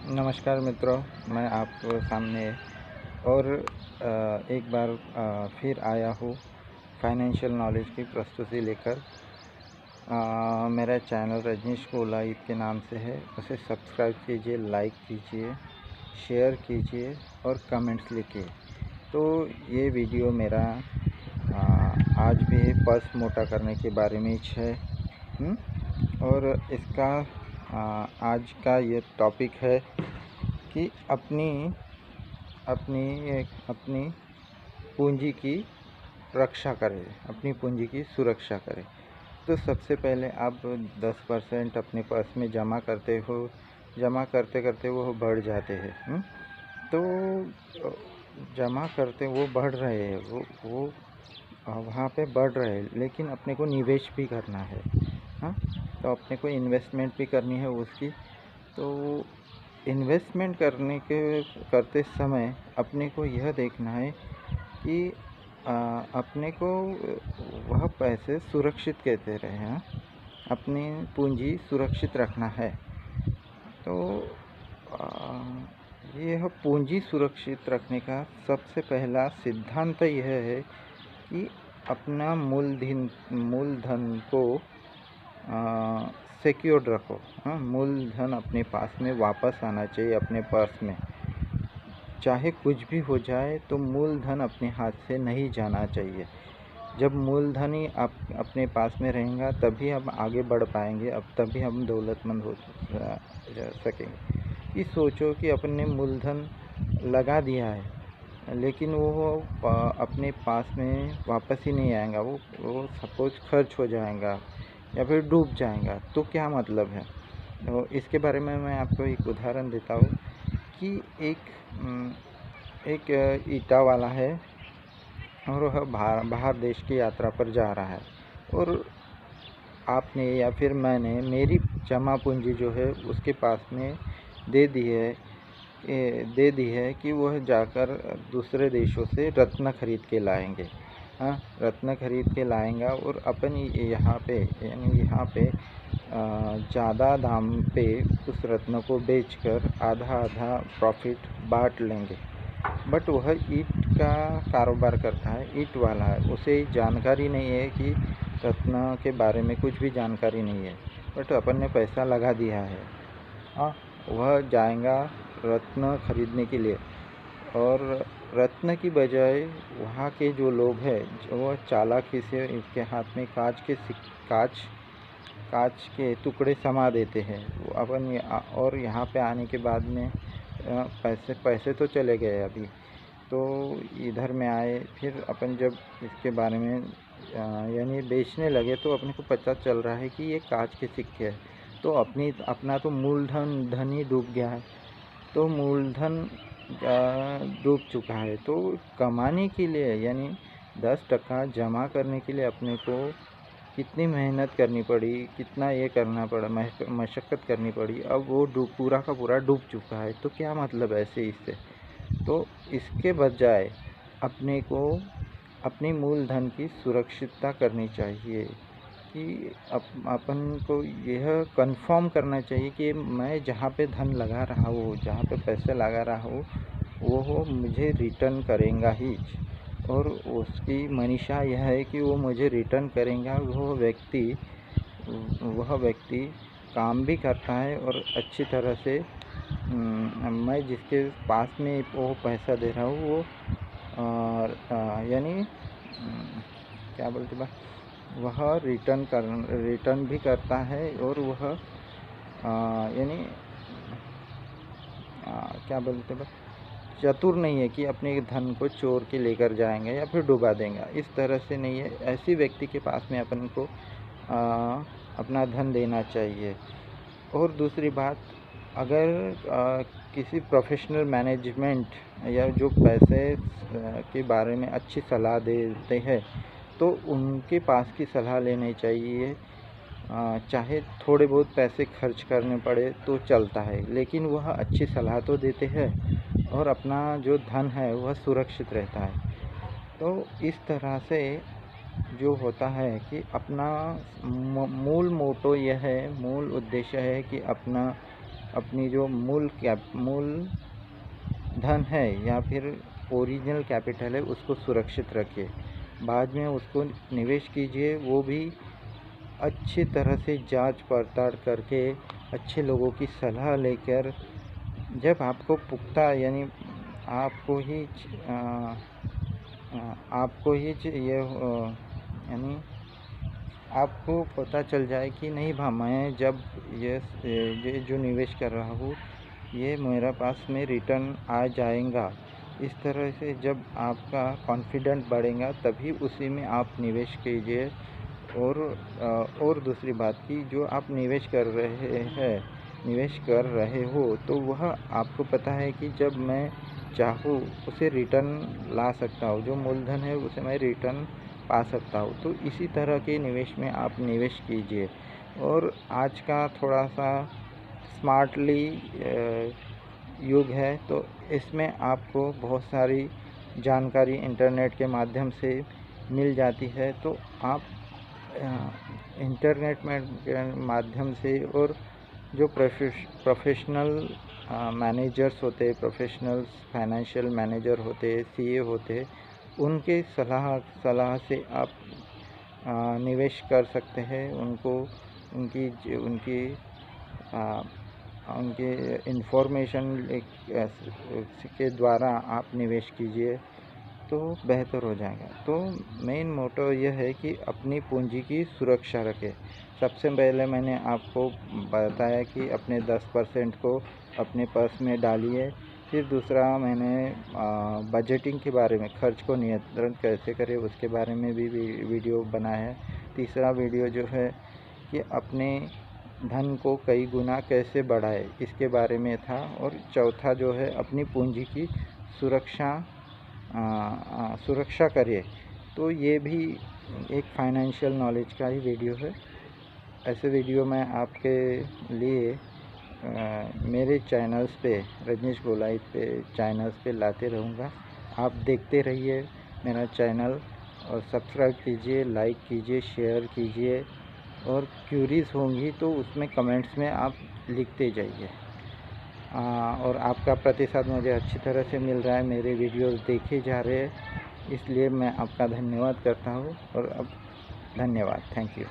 नमस्कार मित्रों, मैं आपके सामने और एक बार फिर आया हूँ फाइनेंशियल नॉलेज की प्रस्तुति लेकर। मेरा चैनल रजनीश कोलाइत के नाम से है। उसे सब्सक्राइब कीजिए, लाइक कीजिए, शेयर कीजिए और कमेंट्स लिखिए। तो ये वीडियो मेरा आज भी पर्स मोटा करने के बारे में है। और इसका आज का ये टॉपिक है कि अपनी पूंजी की रक्षा करें, अपनी पूंजी की सुरक्षा करें। तो सबसे पहले आप 10% अपने पर्स में जमा करते हो, जमा करते करते वो बढ़ जाते हैं। तो जमा करते वो बढ़ रहे हैं, वो वहाँ पे बढ़ रहे हैं, लेकिन अपने को निवेश भी करना है। तो अपने को इन्वेस्टमेंट भी करनी है उसकी। तो इन्वेस्टमेंट करते समय अपने को यह देखना है कि अपने को वह पैसे सुरक्षित कैसे रहे। अपनी पूंजी सुरक्षित रखना है। तो यह पूंजी सुरक्षित रखने का सबसे पहला सिद्धांत यह है कि अपना मूलधन को सिक्योर्ड रखो। मूलधन अपने पास में वापस आना चाहिए, अपने पर्स में। चाहे कुछ भी हो जाए तो मूलधन अपने हाथ से नहीं जाना चाहिए। जब मूलधन ही अपने पास में रहेगा तभी हम आगे बढ़ पाएंगे, तभी हम दौलतमंद हो सकेंगे। कि सोचो कि अपने मूलधन लगा दिया है, लेकिन वो अपने पास में वापस ही नहीं आएगा। वो सपोज खर्च हो जाएगा या फिर डूब जाएगा, तो क्या मतलब है। तो इसके बारे में मैं आपको एक उदाहरण देता हूँ कि एक ईटा वाला है और वह बाहर देश की यात्रा पर जा रहा है, और आपने या फिर मैंने मेरी जमा पूंजी जो है उसके पास में दे दी है कि वह जाकर दूसरे देशों से रत्न खरीद के लाएंगे। रत्न खरीद के लाएंगा और अपन यहाँ पे ज़्यादा दाम पे उस रत्न को बेचकर आधा प्रॉफिट बांट लेंगे। बट वह ईंट का कारोबार करता है, ईंट वाला है, उसे जानकारी नहीं है कि रत्न के बारे में कुछ भी जानकारी नहीं है। बट अपन ने पैसा लगा दिया है। वह जाएगा रत्न खरीदने के लिए, और रत्न की बजाय वहाँ के जो लोग हैं वो चालाकी से इसके हाथ में कांच के टुकड़े समा देते हैं। अपन और यहाँ पे आने के बाद में पैसे तो चले गए अभी। तो इधर में आए, फिर अपन जब इसके बारे में यानी बेचने लगे तो अपने को पता चल रहा है कि ये कांच के सिक्के हैं। तो अपना तो धन ही डूब गया है। तो मूलधन डूब चुका है। तो कमाने के लिए यानी 10% जमा करने के लिए अपने को कितनी मेहनत करनी पड़ी, कितना ये करना पड़ा, मशक्क़त करनी पड़ी। अब वो पूरा का पूरा डूब चुका है। तो क्या मतलब ऐसे इससे। तो इसके बजाय अपने को अपनी मूलधन की सुरक्षितता करनी चाहिए कि अपन को यह कंफर्म करना चाहिए कि मैं जहाँ पे धन लगा रहा हूँ, जहाँ पे पैसे लगा रहा हूँ, वो मुझे रिटर्न करेगा ही। और उसकी मनीषा यह है कि वो मुझे रिटर्न करेगा। वह व्यक्ति काम भी करता है और अच्छी तरह से मैं जिसके पास में वो पैसा दे रहा हूँ वो यानी क्या बोलते बा, वह रिटर्न भी करता है। और वह यानी क्या बोलते बा, चतुर नहीं है कि अपने धन को चोर के लेकर जाएंगे या फिर डुबा देंगे। इस तरह से नहीं है। ऐसी व्यक्ति के पास में अपन को अपना धन देना चाहिए। और दूसरी बात, अगर किसी प्रोफेशनल मैनेजमेंट या जो पैसे के बारे में अच्छी सलाह देते हैं तो उनके पास की सलाह लेनी चाहिए। चाहे थोड़े बहुत पैसे खर्च करने पड़े तो चलता है, लेकिन वह अच्छी सलाह तो देते हैं और अपना जो धन है वह सुरक्षित रहता है। तो इस तरह से जो होता है कि अपना मूल मोटो यह है, मूल उद्देश्य है कि अपना अपनी जो मूल धन है या फिर ओरिजिनल कैपिटल है उसको सुरक्षित रखिए। बाद में उसको निवेश कीजिए, वो भी अच्छी तरह से जांच पड़ताल करके, अच्छे लोगों की सलाह लेकर। जब आपको पुख्ता यानी यानी आपको पता चल जाए कि नहीं भा मैं जब ये जो निवेश कर रहा हूँ ये मेरा पास में रिटर्न आ जाएगा, इस तरह से जब आपका कॉन्फिडेंट बढ़ेगा तभी उसी में आप निवेश कीजिए। और दूसरी बात कि जो आप निवेश कर रहे हो तो वह आपको पता है कि जब मैं चाहूँ उसे रिटर्न ला सकता हूँ, जो मूलधन है उसे मैं रिटर्न पा सकता हूँ। तो इसी तरह के निवेश में आप निवेश कीजिए। और आज का थोड़ा सा स्मार्टली युग है, तो इसमें आपको बहुत सारी जानकारी इंटरनेट के माध्यम से मिल जाती है। तो आप इंटरनेट के माध्यम से और जो प्रोफेशनल मैनेजर्स होते, प्रोफेशनल फाइनेंशियल मैनेजर होते, सीए होते, उनके सलाह से आप निवेश कर सकते हैं। उनके इन्फॉर्मेशन के द्वारा आप निवेश कीजिए तो बेहतर हो जाएगा। तो मेन मोटो यह है कि अपनी पूंजी की सुरक्षा रखें। सबसे पहले मैंने आपको बताया कि अपने 10% को अपने पर्स में डालिए। फिर दूसरा मैंने बजटिंग के बारे में, खर्च को नियंत्रण कैसे करें उसके बारे में भी वीडियो बनाया है। तीसरा वीडियो जो है कि अपने धन को कई गुना कैसे बढ़ाए इसके बारे में था। और चौथा जो है अपनी पूंजी की सुरक्षा करिए। तो ये भी एक फाइनेंशियल नॉलेज का ही वीडियो है। ऐसे वीडियो मैं आपके लिए मेरे चैनल्स पे, रजनीश गोलाइत पे चैनल्स पे लाते रहूँगा। आप देखते रहिए मेरा चैनल और सब्सक्राइब कीजिए, लाइक कीजिए, शेयर कीजिए। और क्यूरीज होंगी तो उसमें कमेंट्स में आप लिखते जाइए। और आपका प्रतिसाद मुझे अच्छी तरह से मिल रहा है, मेरे वीडियोस देखे जा रहे हैं, इसलिए मैं आपका धन्यवाद करता हूँ। और अब धन्यवाद, थैंक यू।